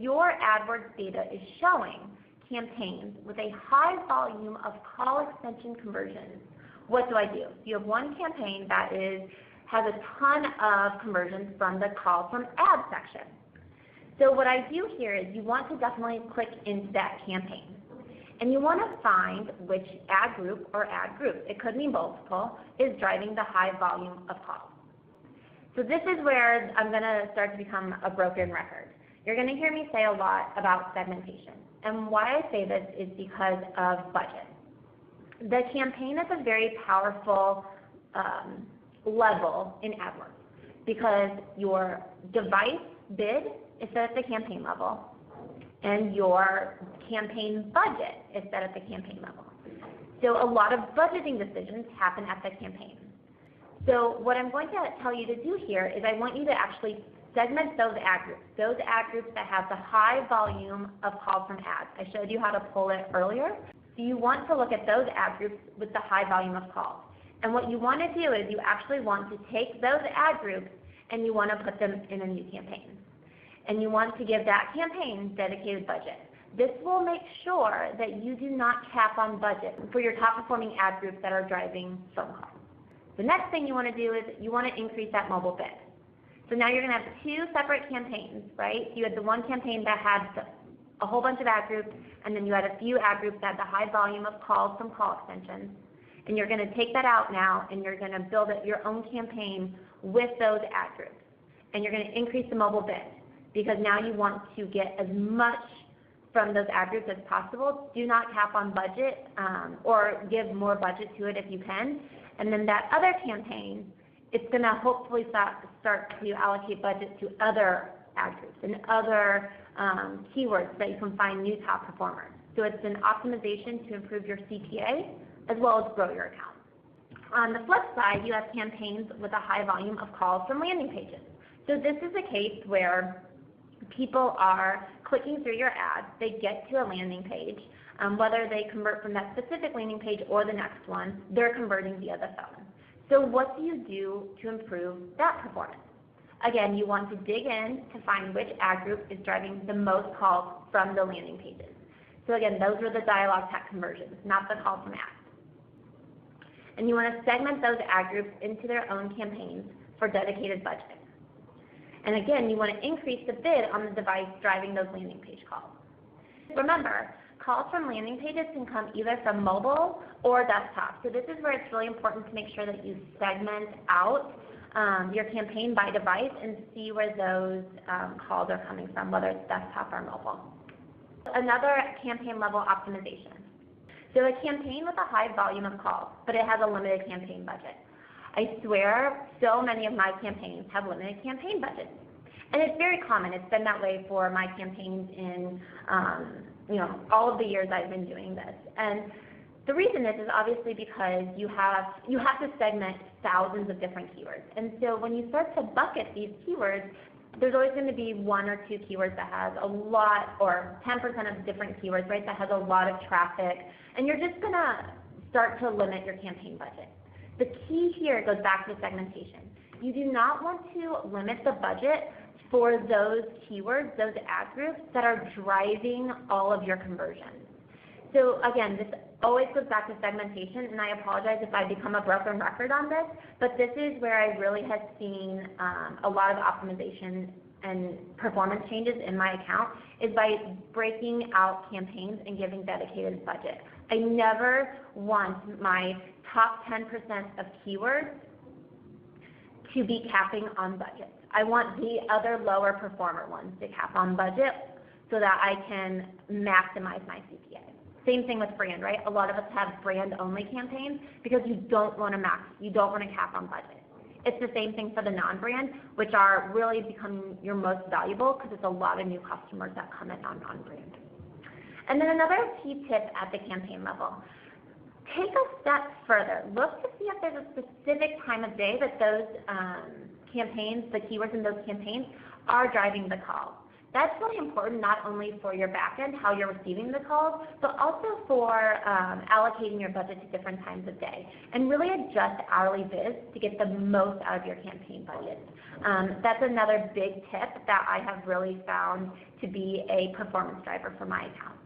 your AdWords data is showing campaigns with a high volume of call extension conversions, what do? You have one campaign that has a ton of conversions from the call from ad section. So what I do here is you want to definitely click into that campaign. And you want to find which ad group or ad groups, it could be multiple, is driving the high volume of calls. So this is where I'm going to start to become a broken record. You're going to hear me say a lot about segmentation. And why I say this is because of budget. The campaign is a very powerful level in AdWords because your device bid is set at the campaign level and your campaign budget is set at the campaign level. So a lot of budgeting decisions happen at the campaign. So what I'm going to tell you to do here is I want you to actually segment those ad groups that have the high volume of calls from ads. I showed you how to pull it earlier. So you want to look at those ad groups with the high volume of calls. And what you want to do is you actually want to take those ad groups and you want to put them in a new campaign. And you want to give that campaign dedicated budget. This will make sure that you do not cap on budget for your top performing ad groups that are driving phone calls. The next thing you want to do is you want to increase that mobile bid. So now you're going to have two separate campaigns, right? You had the one campaign that had a whole bunch of ad groups, and then you had a few ad groups that had the high volume of calls from call extensions. And you're going to take that out now, and you're going to build your own campaign with those ad groups. And you're going to increase the mobile bid because now you want to get as much from those ad groups as possible. Do not cap on budget or give more budget to it if you can. And then that other campaign, it's going to hopefully start to allocate budget to other ad groups and other keywords that you can find new top performers. So it's an optimization to improve your CPA as well as grow your account. On the flip side, you have campaigns with a high volume of calls from landing pages. So this is a case where people are clicking through your ads, they get to a landing page, whether they convert from that specific landing page or the next one, they're converting via the phone. So what do you do to improve that performance? Again, you want to dig in to find which ad group is driving the most calls from the landing pages. So again, those were the DialogTech conversions, not the calls from ads. And you want to segment those ad groups into their own campaigns for dedicated budget. And again, you want to increase the bid on the device driving those landing page calls. Remember, calls from landing pages can come either from mobile or desktop. So this is where it's really important to make sure that you segment out your campaign by device and see where those calls are coming from, whether it's desktop or mobile. Another campaign level optimization. So a campaign with a high volume of calls, but it has a limited campaign budget. I swear so many of my campaigns have limited campaign budgets. And it's very common. It's been that way for my campaigns in all of the years I've been doing this. And the reason is obviously because you have to segment thousands of different keywords. And so when you start to bucket these keywords, there's always going to be one or two keywords that has a lot, or 10% of different keywords, right, that has a lot of traffic. And you're just going to start to limit your campaign budget. The key here goes back to segmentation. You do not want to limit the budget for those keywords, those ad groups that are driving all of your conversions. So again, this always goes back to segmentation, and I apologize if I become a broken record on this, but this is where I really have seen a lot of optimization and performance changes in my account, is by breaking out campaigns and giving dedicated budget. I never want my top 10% of keywords to be capping on budget. I want the other lower performer ones to cap on budget so that I can maximize my CPA. Same thing with brand, right? A lot of us have brand-only campaigns because you don't want to cap on budget. It's the same thing for the non-brand, which are really becoming your most valuable because it's a lot of new customers that come in on non-brand. And then another key tip at the campaign level, take a step further. Look to see if there's a specific time of day that those campaigns, the keywords in those campaigns, are driving the call. That's really important not only for your back end, how you're receiving the calls, but also for allocating your budget to different times of day. And really adjust hourly bids to get the most out of your campaign budget. That's another big tip that I have really found to be a performance driver for my account.